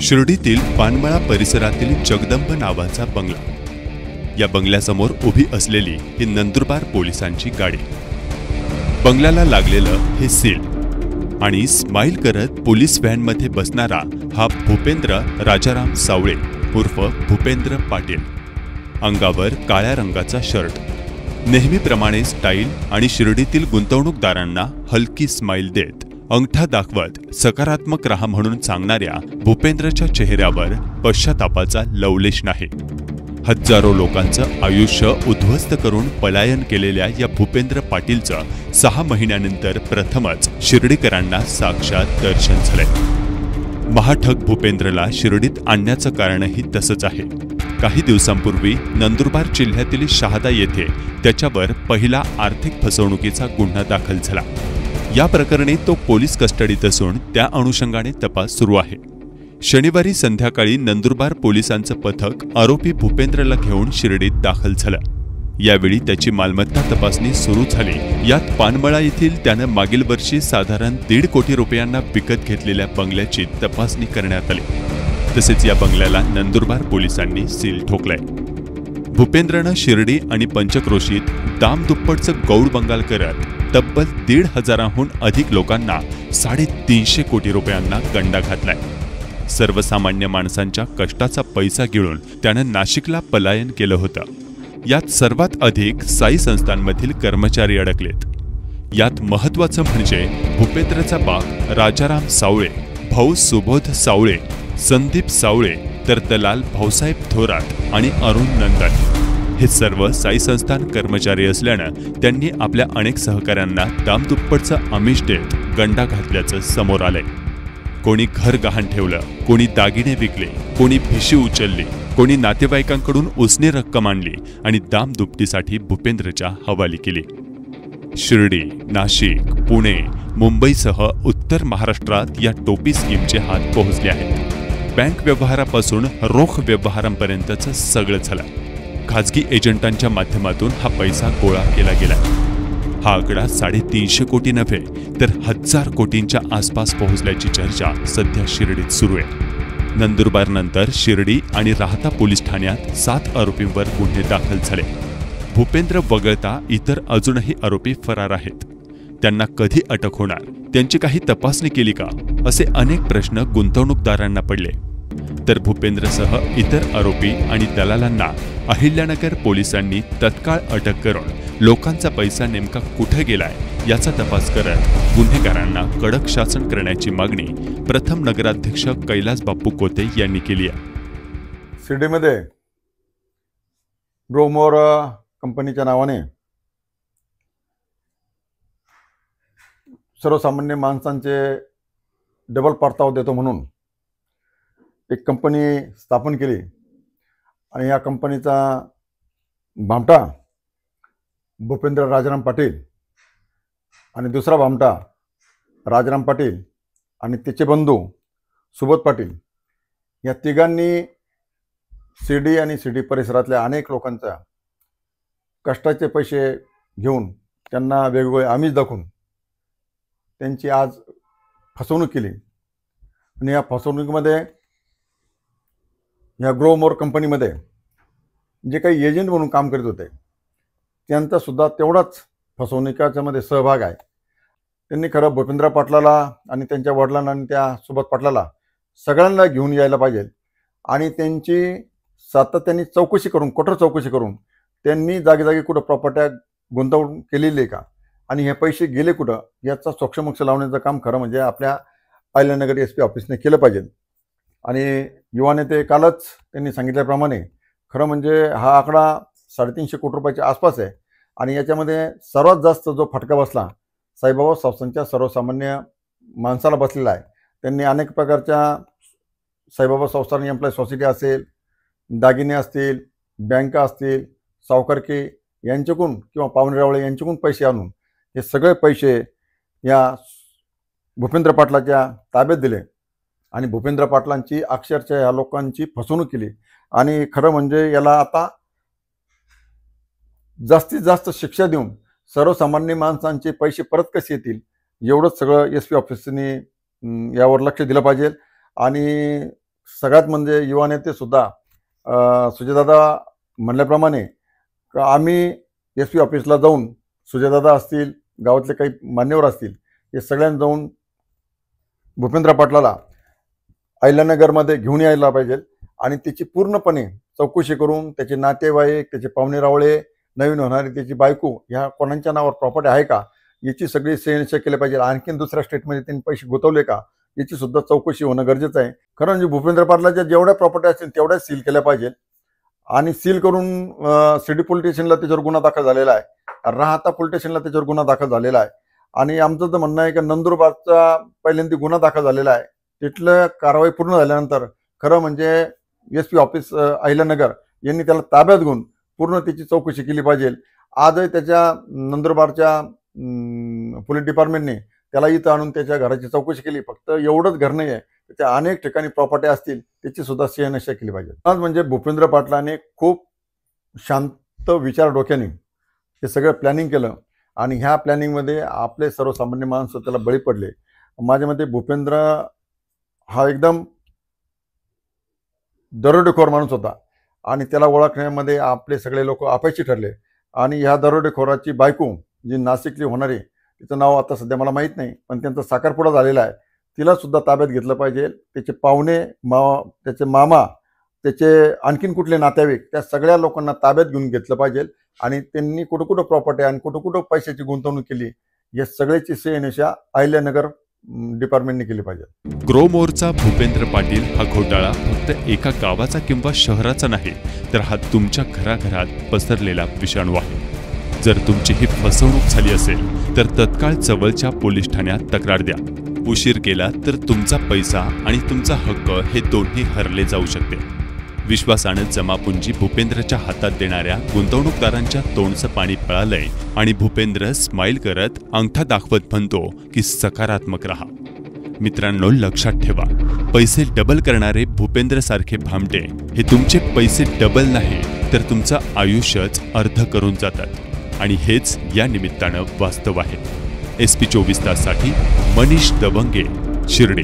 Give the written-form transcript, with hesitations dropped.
शिर्डीतील पानमळा परिसरातील जगदंब नावाचा बंगला। या बंगल्यासमोर उभी असलेली ही नंदुरबार पोलिसांची गाडी। बंगल्याला लागलेलं हे सील आणि स्माइल करत पोलीस व्हॅनमध्ये बसणारा हा भूपेंद्र राजाराम सावळे उर्फ भूपेंद्र पाटील। अंगावर काळ्या रंगाचा शर्ट, नेहमीप्रमाणे स्टाईल आणि शिर्डीतील गुंतवणूकदारांना हलकी स्माइल देत अंगठा दाखवत सकारात्मक राहा म्हणून सांगणाऱ्या भूपेंद्रच्या चेहऱ्यावर पश्चातापाचा लवलेश नाही। हजारो लोकांचं आयुष्य उद्ध्वस्त करून पलायन केलेल्या या भूपेंद्र पाटीलचं 6 महिन्यानंतर प्रथमच शिर्डीकरांना साक्षात दर्शन झालंय। महाठग भूपेंद्रला शिर्डीत आणण्याचं कारणही तसंच आहे। काही दिवसांपूर्वी नंदुरबार जिल्ह्यातील शहादा येथे त्याच्यावर पहिला आर्थिक फसवणुकीचा गुन्हा दाखल झाला। या प्रकरणी तो पोलीस कस्टडीत असून त्या अनुषंगाने तपास सुरू आहे। शनिवारी संध्याकाळी नंदुरबार पोलिसांचं पथक आरोपी भूपेंद्रला घेऊन शिर्डीत दाखल झालं। यावेळी त्याची मालमत्ता तपासणी सुरू झाली। यात पानमळा येथील त्यानं मागील वर्षी साधारण 1.5 कोटी रुपयांना विकत घेतलेल्या बंगल्याची तपासणी करण्यात आली। तसेच या बंगल्याला नंदुरबार पोलिसांनी सील ठोकलाय। भूपेंद्रनं शिर्डी आणि पंचक्रोशीत दामदुप्पटचं गौड बंगाल करत तब्बल 1,500हून अधिक लोकांना 350 कोटी रुपयांना गंडा घातलाय। सर्वसामान्य माणसांच्या कष्टाचा पैसा गिळून त्यानं नाशिकला पलायन केलं होतं। यात सर्वात अधिक साई संस्थांमधील कर्मचारी अडकलेत। यात महत्त्वाचं म्हणजे भूपेंद्रचा बाप राजाराम सावळे, भाऊ सुबोध सावळे, संदीप सावळे तर दलाल भाऊसाहेब थोरात आणि अरुण नंदन हे सर्व साई संस्थान कर्मचारी असल्यानं त्यांनी आपल्या अनेक सहकाऱ्यांना दामदुप्पटचं आमिष देत गंडा घातल्याचं समोर आलंय। कोणी घर गहाण ठेवलं, कोणी दागिने विकले, कोणी भिशी उचलली, कोणी नातेवाईकांकडून उसने रक्कम आणली आणि दामदुपटीसाठी भूपेंद्रच्या हवाली केली। शिर्डी, नाशिक, पुणे, मुंबईसह उत्तर महाराष्ट्रात या टोपी स्कीमचे हात पोहोचले आहेत। बँक व्यवहारापासून रोख व्यवहारांपर्यंतचं सगळं झालं। खाजगी एजंटांच्या माध्यमातून हा पैसा गोळा केला गेला। हा आकडा 350 कोटी नव्हे तर 1000 कोटींच्या आसपास पोहोचल्याची चर्चा सध्या शिर्डीत सुरू आहे। नंदुरबार नंतर शिर्डी आणि राहता पोलीस ठाण्यात 7 आरोपींवर गुन्हे दाखल झाले। भूपेंद्र वगळता इतर अजूनही आरोपी फरार आहेत। त्यांना कधी अटक होणार, त्यांची काही तपासणी केली का, असे अनेक प्रश्न गुंतवणूकदारांना पडले। तर भूपेंद्रसह इतर आरोपी आणि दलालांना अहिल्यानगर पोलिसांनी तत्काळ अटक करून लोकांचा पैसा नेमका कुठे गेलाय याचा तपास करत गुन्हेगारांना कडक शासन करण्याची मागणी प्रथम नगराध्यक्ष कैलास बापू कोते यांनी केली आहे। शिर्डीमध्ये ग्रोमोर कंपनीच्या नावाने सर्वसामान्य माणसांचे डबल परतावा देतो म्हणून एक कंपनी स्थापन केली आणि या कंपनीचा भामटा भूपेंद्र राजाराम पाटील आणि दुसरा भामटा राजाराम पाटील आणि त्याचे बंधू सुबोध पाटील या तिघांनी शिर्डी आणि शिर्डी परिसरातल्या अनेक लोकांच्या कष्टाचे पैसे घेऊन त्यांना वेगवेगळे आमिष दाखवून त्यांची आज फसवणूक केली। आणि या फसवणुकीमध्ये या ग्रोमोर कंपनीमध्ये जे काही एजंट म्हणून काम करीत होते त्यांचा सुद्धा तेवढाच फसवणुकीमध्ये सहभाग आहे। त्यांनी खरं भूपेंद्र पाटलाला आणि त्यांच्या वडिलांना आणि त्या सुबोध पाटलाला सगळ्यांना घेऊन यायला पाहिजे आणि त्यांची सातत्याने चौकशी करून, कठोर चौकशी करून त्यांनी जागी कुठं प्रॉपर्ट्या गुंतवणूक केलेली आहे का आणि हे पैसे गेले कुठं याचा सोक्षमोक्ष लावण्याचं काम खरं म्हणजे आपल्या अहिल्यानगर SP ऑफिसने केलं पाहिजे। आणि युवा नेते कालच त्यांनी सांगितल्याप्रमाणे खरं म्हणजे हा आकडा 350 कोटी रुपयाच्या आसपास आहे आणि याच्यामध्ये सर्वात जास्त जो फटका बसला साईबाबा संस्थांच्या सर्वसामान्य माणसाला बसलेला आहे। त्यांनी अनेक प्रकारच्या साईबाबा संस्थान एम्प्लॉई सोसायटी असेल, दागिने असतील, बँका असतील, सावकारकी यांच्याकडून किंवा पाहुणेरावळे यांच्याकडून पैसे आणून हे सगळे पैसे या भूपेंद्र पाटलाच्या ताब्यात दिले आणि भूपेंद्र पाटलांची अक्षरशः या लोकांची फसवणूक केली। आणि खरं म्हणजे याला आता जास्तीत जास्त शिक्षा देऊन सर्वसामान्य माणसांचे पैसे परत कसे येतील एवढंच सगळं SP ऑफिसने यावर लक्ष दिलं पाहिजे। आणि सगळ्यात म्हणजे युवा नेते सुद्धा सुजयदादा म्हणल्याप्रमाणे आम्ही SP ऑफिसला जाऊन सुजयदादा असतील, गावातले काही मान्यवर असतील, हे सगळ्यांना जाऊन भूपेंद्र पाटलाला अहिल्यानगरमध्ये घेऊन यायला पाहिजे आणि त्याची पूर्णपणे चौकशी करून त्याचे नातेवाईक, त्याचे पाहुणे रावळे, नवीन होणारी त्याची बायको, ह्या कोणाच्या नावावर प्रॉपर्टी आहे का याची सगळी शहानिशा केली पाहिजे. आणखीन दुसऱ्या स्टेटमध्ये त्यांनी पैसे गुंतवले का याची सुद्धा चौकशी होणं गरजेचं आहे. खरं म्हणजे भूपेंद्र पाटलाच्या जेवढ्या प्रॉपर्टी असतील तेवढ्याच सील केल्या पाहिजे आणि सील करून सिटी पोलीस स्टेशनला त्याच्यावर गुन्हा दाखल झालेला आहे, राहाता पोलीस स्टेशनला त्याच्यावर गुन्हा दाखल झालेला आहे. आणि आमचं तर म्हणणं आहे की नंदुरबारचा पहिल्यांदा गुन्हा दाखल झालेला आहे. तिथलं कारवाई पूर्ण झाल्यानंतर खरं म्हणजे SP ऑफिस अहिल्यानगर यांनी त्याला ताब्यात घेऊन पूर्ण त्याची चौकशी केली पाहिजे. आजही त्याच्या नंदुरबारच्या पोलीस डिपार्टमेंटने त्याला इथं आणून त्याच्या घराची चौकशी केली. फक्त एवढंच घर नाही आहे, त्याच्या अनेक ठिकाणी प्रॉपर्टी असतील त्याची सुद्धा शहानिशा केली पाहिजे. आज म्हणजे भूपेंद्र पाटलाने खूप शांत विचार डोक्याने हे सगळं प्लॅनिंग केलं आणि ह्या प्लॅनिंगमध्ये आपले सर्वसामान्य माणसं त्याला बळी पडले. माझ्या मते भूपेंद्र हा एकदम दरोडेखोर माणूस होता आणि त्याला ओळखण्यामध्ये आपले सगळे लोक अपयशी ठरले. आणि ह्या दरोडेखोराची बायको जी नाशिकली होणारी, तिचं नाव आता सध्या मला माहीत नाही, पण त्यांचा साखरपुडा झालेला आहे, तिला सुद्धा ताब्यात घेतलं पाहिजे. त्याचे पाहुणे, त्याचे मामा, त्याचे आणखीन कुठले नातेवाईक, त्या सगळ्या लोकांना ताब्यात घेऊन घेतलं पाहिजे आणि त्यांनी कुठं कुठं प्रॉपर्टी आणि कुठं कुठं पैशाची गुंतवणूक केली या सगळ्याची शहानिशा अहिल्यानगर डिपार्टमेंटने केली पाहिजे. ग्रोमोरचा भूपेंद्र पाटील हा घोटाळा फक्त एका गावाचा किंवा शहराचा नाही, तर हा तुमच्या घराघरात पसरलेला विषाणू आहे. जर तुमची ही फसवणूक झाली असेल तर तत्काळ जवळच्या पोलीस ठाण्यात तक्रार द्या. उशीर केला तर तुमचा पैसा आणि तुमचा हक्क हे दोन्ही हरले जाऊ शकते. विश्वासानं जमापुंजी भूपेंद्रच्या हातात देणाऱ्या गुंतवणूकदारांच्या तोंडचं पाणी पळालंय आणि भूपेंद्र स्माईल करत अंगठा दाखवत म्हणतो की सकारात्मक राहा. मित्रांनो, लक्षात ठेवा, पैसे डबल करणारे भूपेंद्र सारखे भामटे हे तुमचे पैसे डबल नाही तर तुमचं आयुष्यच अर्ध करून जातात आणि हेच या निमित्तानं वास्तव आहे. SP 24 ताससाठी मनीष दवंगे, शिर्डी.